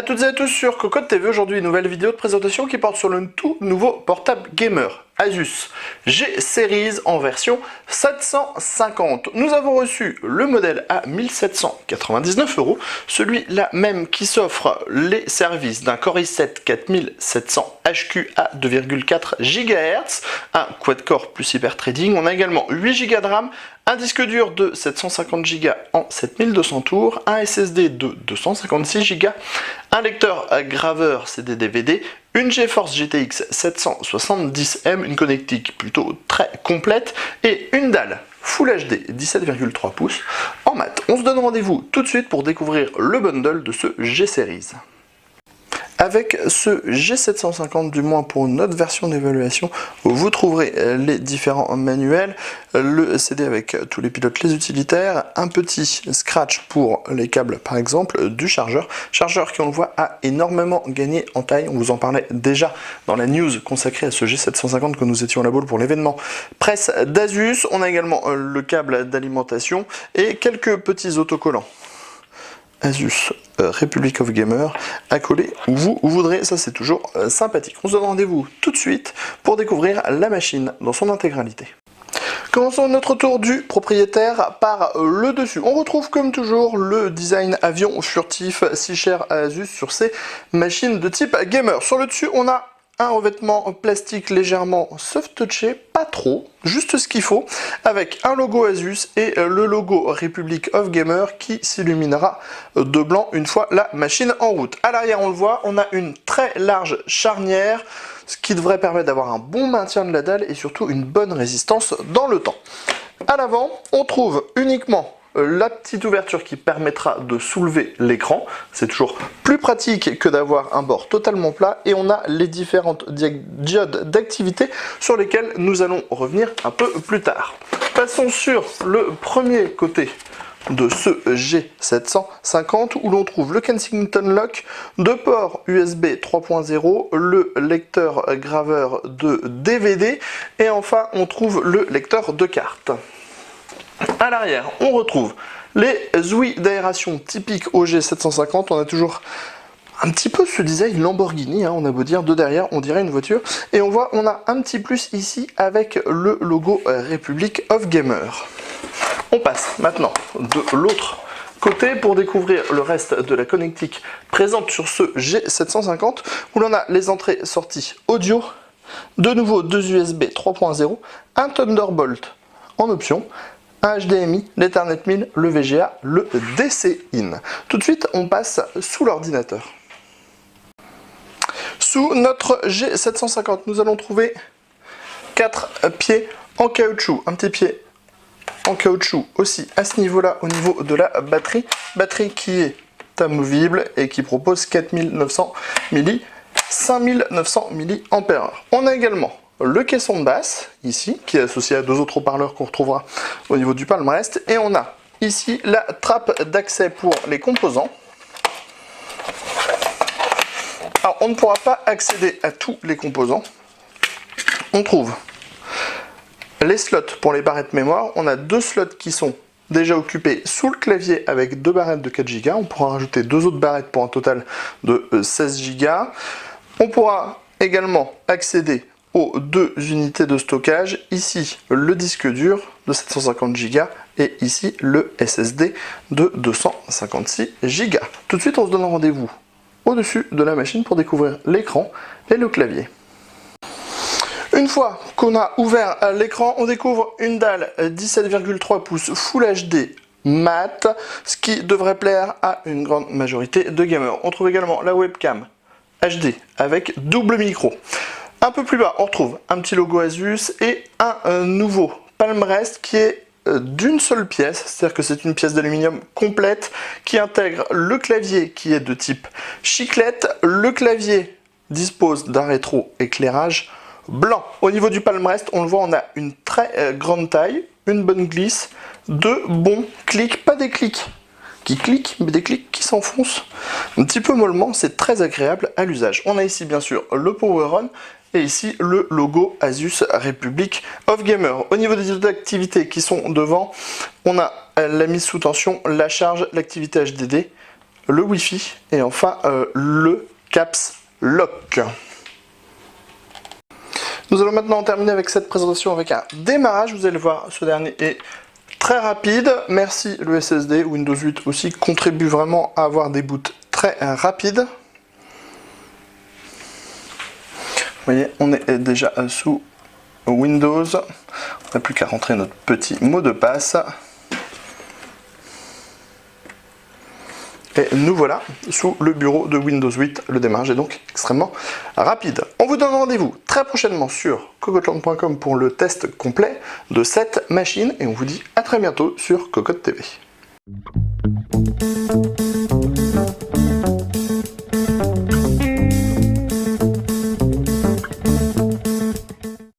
À toutes et à tous sur Cocotte TV, aujourd'hui une nouvelle vidéo de présentation qui porte sur le tout nouveau portable gamer Asus G-Series en version 750. Nous avons reçu le modèle à 1799 €, celui-là même qui s'offre les services d'un Core i7 4700 HQ à 2,4 GHz, un quad-core plus hyper trading. On a également 8 Go de RAM, un disque dur de 750 Go en 7200 tours, un SSD de 256 Go, un lecteur graveur CD-DVD, une GeForce GTX 770M, une connectique plutôt très complète et une dalle Full HD 17,3 pouces en mat. On se donne rendez-vous tout de suite pour découvrir le bundle de ce G-Series. Avec ce G750, du moins pour notre version d'évaluation, vous trouverez les différents manuels, le CD avec tous les pilotes, les utilitaires, un petit scratch pour les câbles par exemple, du chargeur qui on le voit a énormément gagné en taille, on vous en parlait déjà dans la news consacrée à ce G750 que nous étions à la boule pour l'événement presse d'Asus. On a également le câble d'alimentation et quelques petits autocollants Asus Republic of Gamer à coller où vous voudrez, ça c'est toujours sympathique. On se donne rendez-vous tout de suite pour découvrir la machine dans son intégralité. Commençons notre tour du propriétaire par le dessus. On retrouve comme toujours le design avion furtif si cher à Asus sur ces machines de type gamer. Sur le dessus, on a un revêtement plastique légèrement soft touché, pas trop, juste ce qu'il faut, avec un logo Asus et le logo Republic of Gamer qui s'illuminera de blanc une fois la machine en route. À l'arrière, on le voit, on a une très large charnière, ce qui devrait permettre d'avoir un bon maintien de la dalle et surtout une bonne résistance dans le temps. À l'avant, on trouve uniquement la petite ouverture qui permettra de soulever l'écran, c'est toujours plus pratique que d'avoir un bord totalement plat, et on a les différentes diodes d'activité sur lesquelles nous allons revenir un peu plus tard. Passons sur le premier côté de ce G750 où l'on trouve le Kensington Lock, deux ports USB 3.0, le lecteur graveur de DVD et enfin on trouve le lecteur de cartes. À l'arrière, on retrouve les ouïes d'aération typiques au G750. On a toujours un petit peu ce design Lamborghini, on a beau dire de derrière, on dirait une voiture. Et on voit, on a un petit plus ici avec le logo Republic of Gamer. On passe maintenant de l'autre côté pour découvrir le reste de la connectique présente sur ce G750 où l'on a les entrées-sorties audio, de nouveau deux USB 3.0, un Thunderbolt en option, un HDMI, l'Ethernet 1000, le VGA, le DC-in. Tout de suite, on passe sous l'ordinateur. Sous notre G750, nous allons trouver 4 pieds en caoutchouc. Un petit pied en caoutchouc aussi à ce niveau-là, au niveau de la batterie. Batterie qui est amovible et qui propose 4900 mAh, 5900 mAh. On a également le caisson de basse, ici, qui est associé à deux autres haut-parleurs qu'on retrouvera au niveau du palmarès. Et on a ici la trappe d'accès pour les composants. Alors, on ne pourra pas accéder à tous les composants. On trouve les slots pour les barrettes mémoire. On a deux slots qui sont déjà occupés sous le clavier avec deux barrettes de 4 Go. On pourra rajouter deux autres barrettes pour un total de 16 Go. On pourra également accéder aux deux unités de stockage, ici le disque dur de 750 Go et ici le SSD de 256 Go. Tout de suite on se donne rendez-vous au-dessus de la machine pour découvrir l'écran et le clavier. Une fois qu'on a ouvert l'écran, on découvre une dalle 17,3 pouces Full HD mat, ce qui devrait plaire à une grande majorité de gamers. On trouve également la webcam HD avec double micro. Un peu plus bas, on retrouve un petit logo Asus et un nouveau palmarès qui est d'une seule pièce, c'est-à-dire que c'est une pièce d'aluminium complète qui intègre le clavier qui est de type chiclette. Le clavier dispose d'un rétro-éclairage blanc. Au niveau du palmarès, on le voit, on a une très grande taille, une bonne glisse, de bons clics, pas des clics qui cliquent, mais des clics qui s'enfoncent un petit peu mollement, c'est très agréable à l'usage. On a ici bien sûr le Power On et ici le logo Asus Republic of Gamer. Au niveau des activités qui sont devant, on a la mise sous tension, la charge, l'activité HDD, le Wi-Fi et enfin le Caps Lock. Nous allons maintenant terminer avec cette présentation avec un démarrage. Vous allez voir, ce dernier est très rapide. Merci le SSD. Windows 8 aussi contribue vraiment à avoir des boots très rapides. Vous voyez, on est déjà sous Windows. On n'a plus qu'à rentrer notre petit mot de passe. Et nous voilà sous le bureau de Windows 8. Le démarrage est donc extrêmement rapide. On vous donne rendez-vous très prochainement sur cocoteland.com pour le test complet de cette machine. Et on vous dit à très bientôt sur Cocotte TV.